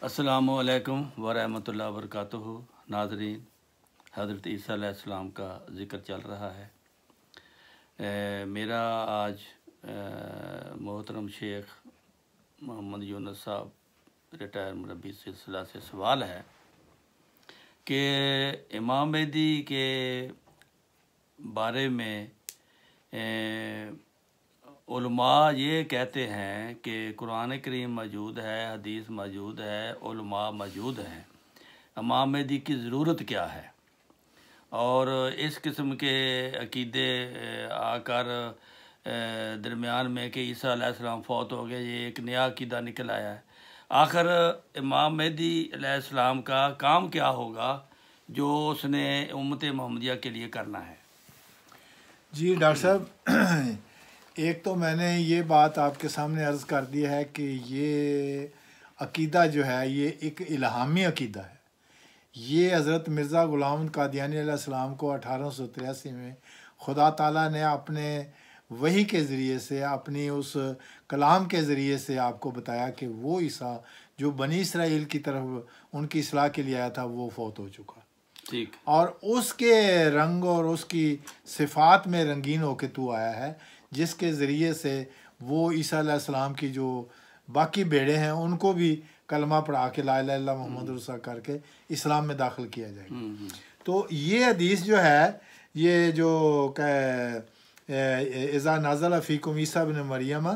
السلام علیکم ورحمۃ اللہ وبرکاتہ۔ ناظرین، حضرت عیسیٰ علیہ السلام کا ذکر چل رہا ہے۔ میرا آج محترم شیخ محمد یونس صاحب ریٹائر مربی سلسلہ سے سوال ہے کہ امام مہدی کے بارے میں علماء یہ کہتے ہیں کہ قرآن کریم موجود ہے، حدیث موجود ہے، علماء موجود ہیں، امام مہدی کی ضرورت کیا ہے؟ اور اس قسم کے عقیدے آ کر درمیان میں کہ عیسیٰ علیہ السلام فوت ہو گئے، یہ ایک نیا عقیدہ نکل آیا ہے۔ آخر امام مہدی علیہ السلام کا کام کیا ہوگا جو اس نے امت محمدیہ کے لیے کرنا ہے؟ جی ڈاکٹر صاحب، ایک تو میں نے یہ بات آپ کے سامنے عرض کر دی ہے کہ یہ عقیدہ جو ہے یہ ایک الہامی عقیدہ ہے۔ یہ حضرت مرزا غلام قادیانی علیہ السلام کو 1883 میں خدا تعالیٰ نے اپنے وحی کے ذریعے سے، اپنی اس کلام کے ذریعے سے آپ کو بتایا کہ وہ عیسیٰ جو بنی اسرائیل کی طرف ان کی اصلاح کے لیے آیا تھا وہ فوت ہو چکا، ٹھیک، اور اس کے رنگ اور اس کی صفات میں رنگین ہو کے تو آیا ہے، جس کے ذریعے سے وہ عیسیٰ علیہ السلام کی جو باقی بیڑے ہیں ان کو بھی کلمہ پڑھا کے لا الہ الا اللہ محمد رسول اللہ کر کے اسلام میں داخل کیا جائے گا۔ تو یہ حدیث جو ہے، یہ جو کہ اذا نازل فیکم عیسیٰ ابن مریم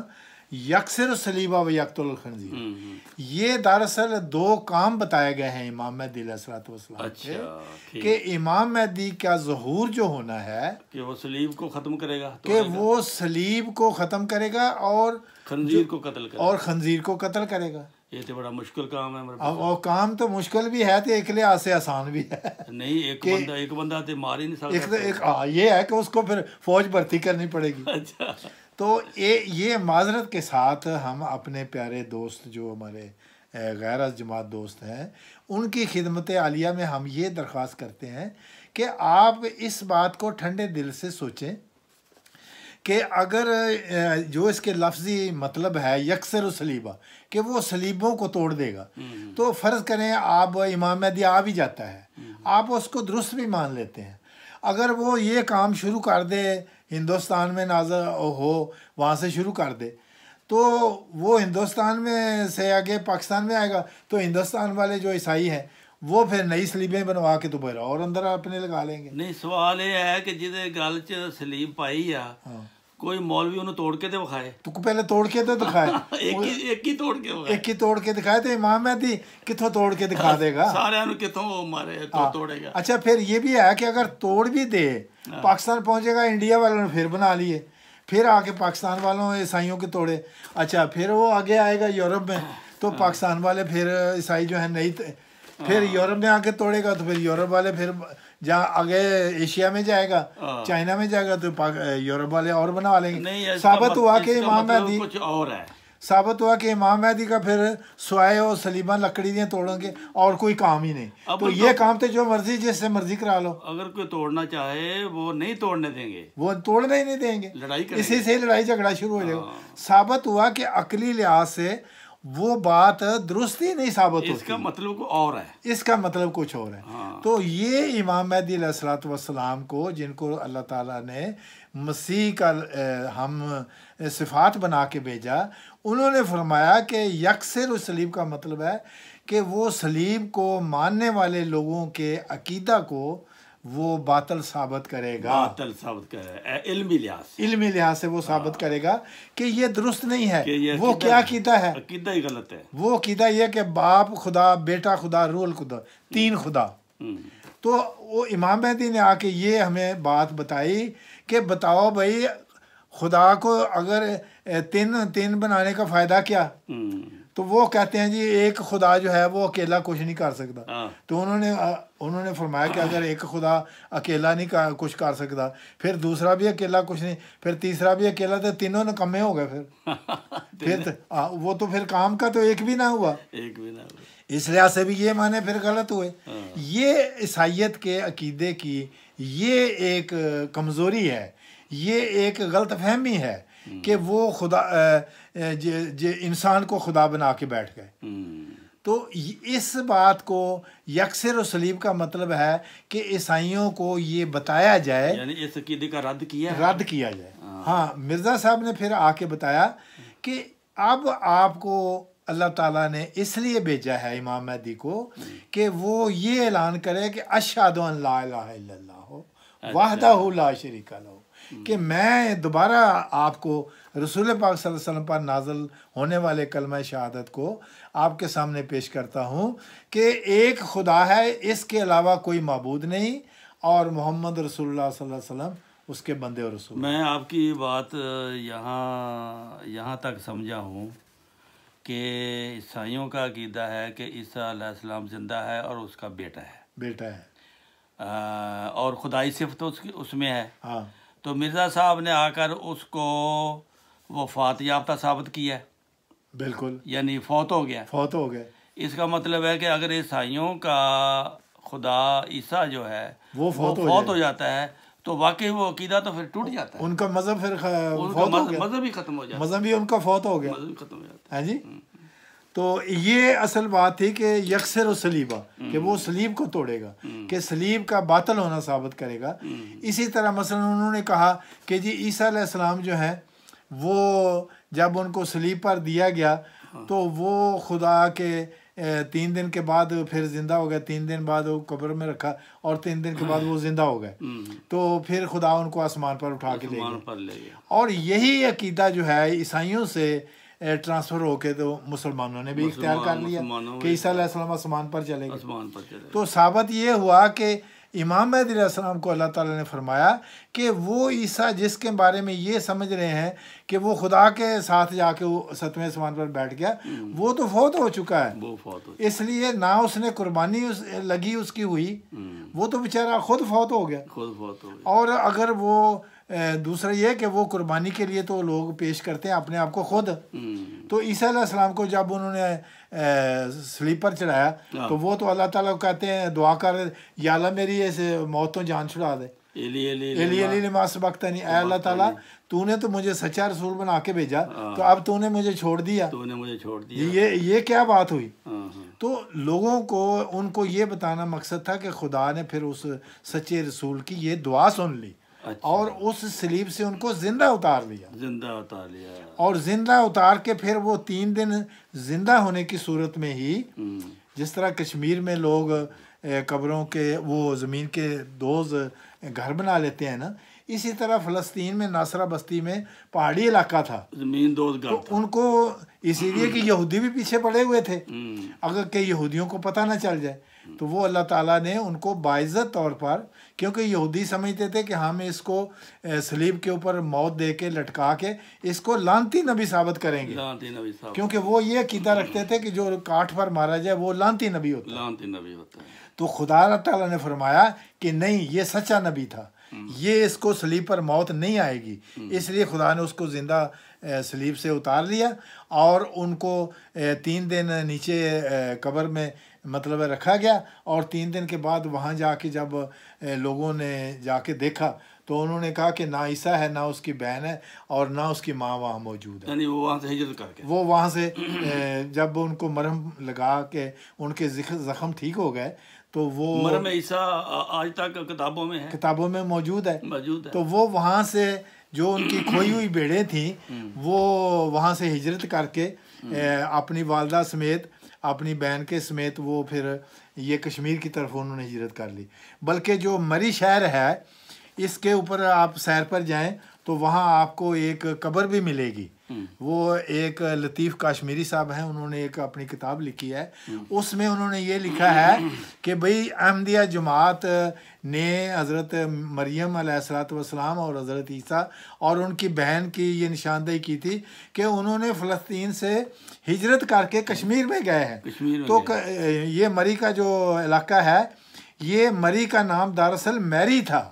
یکسر الصلیب و یقتل الخنزیر، یہ دراصل دو کام بتائے گئے ہیں امام مہدی علیہ السلام کے، کہ امام مہدی کا ظہور جو ہونا ہے کہ وہ صلیب کو ختم کرے گا، کہ وہ صلیب کو ختم کرے گا اور خنزیر کو قتل کرے گا، اور خنزیر کو قتل کرے گا۔ یہ تو بڑا مشکل کام ہے۔ اور کام تو مشکل بھی ہے، تو ایک لحاظ سے آسان بھی ہے۔ نہیں، ایک بندہ تو مار ہی نہیں سکتا۔ یہ ہے کہ اس کو پھر فوج بھرتی کرنی پڑے گی۔ اچھا، تو یہ معذرت کے ساتھ ہم اپنے پیارے دوست جو ہمارے غیر از جماعت دوست ہیں ان کی خدمت عالیہ میں ہم یہ درخواست کرتے ہیں کہ آپ اس بات کو ٹھنڈے دل سے سوچیں کہ اگر جو اس کے لفظی مطلب ہے یکسر الصلیبہ، کہ وہ صلیبوں کو توڑ دے گا، تو فرض کریں آپ امام مہدی آ بھی جاتا ہے، آپ اس کو درست بھی مان لیتے ہیں، اگر وہ یہ کام شروع کر دے ہندوستان میں نازل ہو، وہاں سے شروع کر دے، تو وہ ہندوستان میں سے آگے پاکستان میں آئے گا، تو ہندوستان والے جو عیسائی ہیں وہ پھر نئی سلیبیں بنوا کے دوبارہ اور اندر اپنے لگا لیں گے۔ نہیں، سوال یہ ہے کہ جہدے گل چ سلیب پائی آ، کوئی مولوی انہوں توڑ کے تو دکھائے، تو پہلے توڑ کے تو دکھائے، ایک ہی توڑ کے دکھائے، ایک ہی توڑ کے دکھائے، تو امام مہدی کتوں توڑ کے دکھا دے گا؟ سارے کتوں مارے تو توڑے گا۔ اچھا، پھر یہ بھی ہے کہ اگر توڑ بھی دے، پاکستان پہنچے گا، انڈیا والوں نے پھر بنا لیے، پھر آ کے پاکستان والوں عیسائیوں کے توڑے، اچھا پھر وہ آگے آئے گا یورپ میں، تو پاکستان والے پھر عیسائی جو ہیں نئی، پھر یورپ میں آ کے توڑے گا، تو پھر یورپ والے پھر جہاں آگے ایشیا میں جائے گا، چائنا میں جائے گا، تو یورپ والے اور بنا لیں گے۔ ثابت ہوا کہ امام مہدی کچھ اور ہے، ثابت ہوا کہ امام مہدی کا پھر سوائے اور سلیباں لکڑی دیں توڑیں گے اور کوئی کام ہی نہیں، تو یہ کام تو جو مرضی جس سے مرضی کرا لو، اگر کوئی توڑنا چاہے وہ نہیں توڑنے دیں گے، وہ توڑنے ہی نہیں دیں گے، لڑائی کریں گے، اسی سے لڑائی جھگڑا شروع ہو جائے گا۔ ثابت ہوا کہ عقلی لحاظ سے وہ بات درست ہی نہیں ثابت ہوتی، اس کا مطلب کوئی اور ہے، اس کا مطلب کچھ اور ہے۔ تو یہ امام مہدی علیہ الصلوۃ والسلام کو، جن کو اللہ تعالیٰ نے مسیح کا ہم صفات بنا کے بھیجا، انہوں نے فرمایا کہ یکسر الصلیب کا مطلب ہے کہ وہ صلیب کو ماننے والے لوگوں کے عقیدہ کو وہ باطل ثابت کرے گا، باطل ثابت کرے، علمی لحاظ سے وہ ثابت کرے گا کہ یہ درست نہیں ہے۔ وہ کیا عقیدہ ہے؟ عقیدہ ہی غلط ہے۔ وہ عقیدہ یہ کہ باپ خدا، بیٹا خدا، روح القدس، تین خدا۔ تو وہ امام مہدی نے آ کے یہ ہمیں بات بتائی کہ بتاؤ بھائی، خدا کو اگر تین بنانے کا فائدہ کیا؟ تو وہ کہتے ہیں جی ایک خدا جو ہے وہ اکیلا کچھ نہیں کر سکتا، تو انہوں نے فرمایا کہ اگر ایک خدا اکیلا نہیں کچھ کر سکتا، پھر دوسرا بھی اکیلا کچھ نہیں، پھر تیسرا بھی اکیلا، تو تینوں نکمے ہو گئے، پھر وہ تو پھر کام کا تو ایک بھی نہ ہوا، اس لحاظ سے بھی یہ معنی پھر غلط ہوئے۔ یہ عیسائیت کے عقیدے کی یہ ایک کمزوری ہے، یہ ایک غلط فہمی ہے کہ وہ خدا انسان کو خدا بنا کے بیٹھ گئے۔ تو اس بات کو یکسر و سلیب کا مطلب ہے کہ عیسائیوں کو یہ بتایا جائے، یعنی اس عقیدے کا رد کیا جائے۔ ہاں، مرزا صاحب نے پھر آ کے بتایا کہ اب آپ کو اللہ تعالیٰ نے اس لیے بھیجا ہے امام مہدی کو کہ وہ یہ اعلان کرے کہ اشہد ان لا الہ الا اللہ وحدہ لا شریک لہ، کہ میں دوبارہ آپ کو رسول پاک صلی اللہ علیہ وسلم پر نازل ہونے والے کلمہ شہادت کو آپ کے سامنے پیش کرتا ہوں کہ ایک خدا ہے، اس کے علاوہ کوئی معبود نہیں، اور محمد رسول اللہ صلی اللہ علیہ وسلم اس کے بندے اور رسول۔ میں آپ کی بات یہاں تک سمجھا ہوں کہ عیسائیوں کا عقیدہ ہے کہ عیسیٰ علیہ السلام زندہ ہے اور اس کا بیٹا ہے اور خدائی صفت اس میں ہے۔ ہاں، تو مرزا صاحب نے آ کر اس کو وفات یافتہ ثابت کیا ہے، بالکل، یعنی فوت ہو گیا۔ اس کا مطلب ہے کہ اگر عیسائیوں کا خدا عیسیٰ جو ہے وہ فوت ہو جاتا ہے تو واقعی وہ عقیدہ تو پھر ٹوٹ جاتا ہے، ان کا مذہب پھر مذہب ہی ختم ہو جاتا ہے، مذہب ہی ان کا فوت ہو گیا، مذہب ختم ہو جاتا ہے۔ ہاں جی، تو یہ اصل بات تھی کہ یکسر و سلیبہ، کہ وہ سلیب کو توڑے گا، کہ سلیب کا باطل ہونا ثابت کرے گا۔ اسی طرح مثلا انہوں نے کہا کہ جی عیسیٰ علیہ السلام جو ہیں وہ جب ان کو سلیب پر دیا گیا تو وہ خدا کے 3 دن کے بعد پھر زندہ ہو گئے، 3 دن بعد وہ قبر میں رکھا اور 3 دن کے بعد وہ زندہ ہو گئے، تو پھر خدا ان کو آسمان پر اٹھا کے لے گیا۔ اور یہی عقیدہ جو ہے عیسائیوں سے ٹرانسفر ہو کے تو مسلمانوں نے بھی اختیار کر لیا کہ عیسیٰ علیہ السلام آسمان پر چلے گئے۔ تو ثابت یہ ہوا کہ امام مہدی علیہ السلام کو اللہ تعالیٰ نے فرمایا کہ وہ عیسیٰ جس کے بارے میں یہ سمجھ رہے ہیں کہ وہ خدا کے ساتھ جا کے 7ویں آسمان پر بیٹھ گیا، وہ تو فوت ہو چکا ہے، اس لیے نہ اس نے قربانی لگی اس کی ہوئی، وہ تو بیچارہ خود فوت ہو گیا۔ اور اگر وہ دوسرا یہ کہ وہ قربانی کے لیے تو لوگ پیش کرتے ہیں اپنے آپ کو خود، تو عیسیٰ علیہ السلام کو جب انہوں نے سلیب پر چڑھایا تو وہ تو اللہ تعالیٰ کو کہتے ہیں دعا کر یا اللہ میری ایسے موتوں جان چھڑا دے، ایلی لما سبقتنی، اے اللہ تعالیٰ تو نے تو مجھے سچا رسول بنا کے بھیجا تو اب تو نے مجھے چھوڑ دیا، یہ کیا بات ہوئی؟ تو لوگوں کو ان کو یہ بتانا مقصد تھا کہ خدا نے پھر اس سچے رسول کی یہ دعا سن لی اور اس سلیب سے ان کو زندہ اتار لیا، اور زندہ اتار کے پھر وہ 3 دن زندہ ہونے کی صورت میں ہی، جس طرح کشمیر میں لوگ قبروں کے وہ زمین کے دوز گھر بنا لیتے ہیں نا، اسی طرح فلسطین میں ناصرہ بستی میں پہاڑی علاقہ تھا، زمین دوز گھر، تو ان کو اسی لیے کہ یہودی بھی پیچھے پڑے ہوئے تھے، اگر کہ یہودیوں کو پتہ نہ چل جائے تو وہ اللہ تعالیٰ نے ان کو باعزت طور پر، کیونکہ یہودی سمجھتے تھے کہ ہم اس کو صلیب کے اوپر موت دے کے لٹکا کے اس کو لعنتی نبی ثابت کریں گے، کیونکہ وہ یہ عقیدہ رکھتے تھے کہ جو کاٹھ پر مارا جائے وہ لعنتی نبی ہوتا ہے۔ تو خدا اللہ تعالیٰ نے فرمایا کہ نہیں، یہ سچا نبی تھا، یہ اس کو صلیب پر موت نہیں آئے گی، اس لیے خدا نے اس کو زندہ صلیب سے اتار لیا اور ان کو 3 دن نیچے قبر میں مطلب رکھا گیا، اور 3 دن کے بعد وہاں جا کے جب لوگوں نے جا کے دیکھا تو انہوں نے کہا کہ نہ عیسیٰ ہے، نہ اس کی بہن ہے، اور نہ اس کی ماں وہاں موجود ہے، یعنی وہ وہاں سے ہجرت کر کے، وہ وہاں سے جب ان کو مرہم لگا کے ان کے زخم ٹھیک ہو گئے تو وہ مرہم عیسیٰ آج تک کتابوں میں موجود ہے، تو وہ وہاں سے جو ان کی کھوئی ہوئی بھیڑیں تھیں وہ وہاں سے ہجرت کر کے اپنی والدہ سمیت، اپنی بہن کے سمیت وہ پھر یہ کشمیر کی طرف انہوں نے ہجرت کر لی۔ بلکہ جو مری شہر ہے اس کے اوپر آپ سیر پر جائیں تو وہاں آپ کو ایک قبر بھی ملے گی، وہ ایک لطیف کاشمیری صاحب ہیں، انہوں نے ایک اپنی کتاب لکھی ہے، اس میں انہوں نے یہ لکھا ہے کہ بھئی احمدیہ جماعت نے حضرت مریم علیہ السلام اور حضرت عیسیٰ اور ان کی بہن کی یہ نشاندہی کی تھی کہ انہوں نے فلسطین سے ہجرت کر کے کشمیر میں گئے ہیں۔ تو یہ مری کا جو علاقہ ہے، یہ مری کا نام دراصل میری تھا،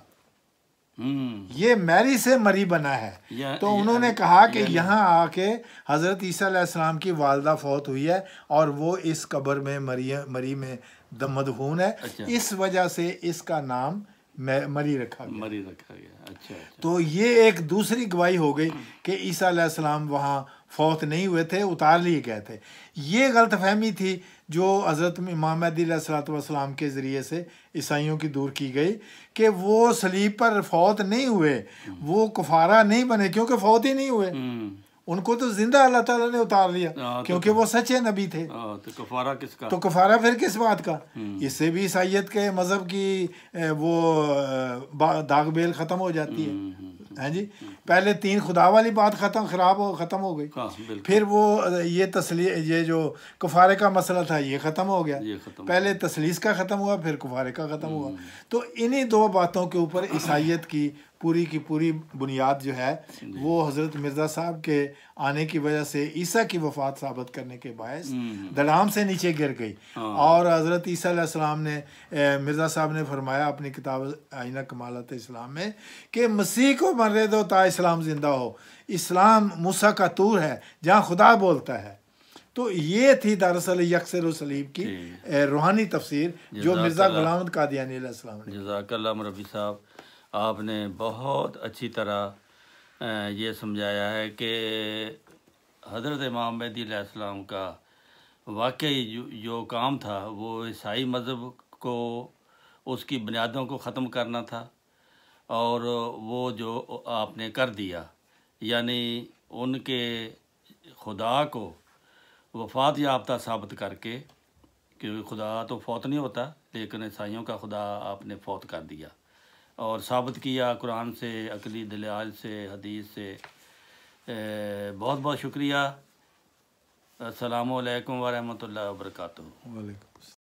یہ میری سے مری بنا ہے، تو انہوں نے کہا کہ یہاں آ کے حضرت عیسیٰ علیہ السلام کی والدہ فوت ہوئی ہے اور وہ اس قبر میں مری میں مدفون ہے، اس وجہ سے اس کا نام مری رکھا گیا. مری رکھا گیا. اچھا. تو یہ ایک دوسری گواہی ہو گئی کہ عیسیٰ علیہ السلام وہاں فوت نہیں ہوئے تھے، اتار لیے گئے تھے. یہ غلط فہمی تھی جو حضرت امام مہدی علیہ السلام کے ذریعے سے عیسائیوں کی دور کی گئی کہ وہ صلیب پر فوت نہیں ہوئے، وہ کفارہ نہیں بنے کیونکہ فوت ہی نہیں ہوئے. ان کو تو زندہ اللہ تعالیٰ نے اتار لیا کیونکہ وہ سچے نبی تھے. تو کفارہ کس کا؟ تو کفارہ پھر کس بات کا؟ اس سے بھی عیسائیت کے مذہب کی وہ داغ بیل ختم ہو جاتی ہے. ہاں جی، پہلے 3 خدا والی بات ختم ہو گئی. پھر وہ یہ جو کفارے کا مسئلہ تھا یہ ختم ہو گیا. پہلے تثلیث کا ختم ہوا، پھر کفارے کا ختم ہوا. تو انہی 2 باتوں کے اوپر عیسائیت کی پوری بنیاد جو ہے وہ حضرت مرزا صاحب کے آنے کی وجہ سے عیسیٰ کی وفات ثابت کرنے کے باعث دڑام سے نیچے گر گئی. اور حضرت عیسیٰ علیہ السلام نے مرزا صاحب نے فرمایا اپنی کتاب آئینہ کمالات اسلام میں کہ مسیح کو مرنے دو تا اسلام زندہ ہو. اسلام موسیٰ کا طور ہے جہاں خدا بولتا ہے. تو یہ تھی دراصل یکسر و صلیب کی روحانی تفسیر جو مرزا غلام احمد قادیانی علیہ السلام نے. جزاک اللہ مربی صاحب، آپ نے بہت اچھی طرح یہ سمجھایا ہے کہ حضرت امام مہدی علیہ السلام کا واقعی جو کام تھا وہ عیسائی مذہب کو، اس کی بنیادوں کو ختم کرنا تھا، اور وہ جو آپ نے کر دیا، یعنی ان کے خدا کو وفات یافتہ ثابت کر کے، کیونکہ خدا تو فوت نہیں ہوتا، لیکن عیسائیوں کا خدا آپ نے فوت کر دیا اور ثابت کیا قرآن سے، عقلی دلائل سے، حدیث سے. بہت بہت شکریہ. السلام علیکم ورحمۃ اللہ وبرکاتہ. وعلیکم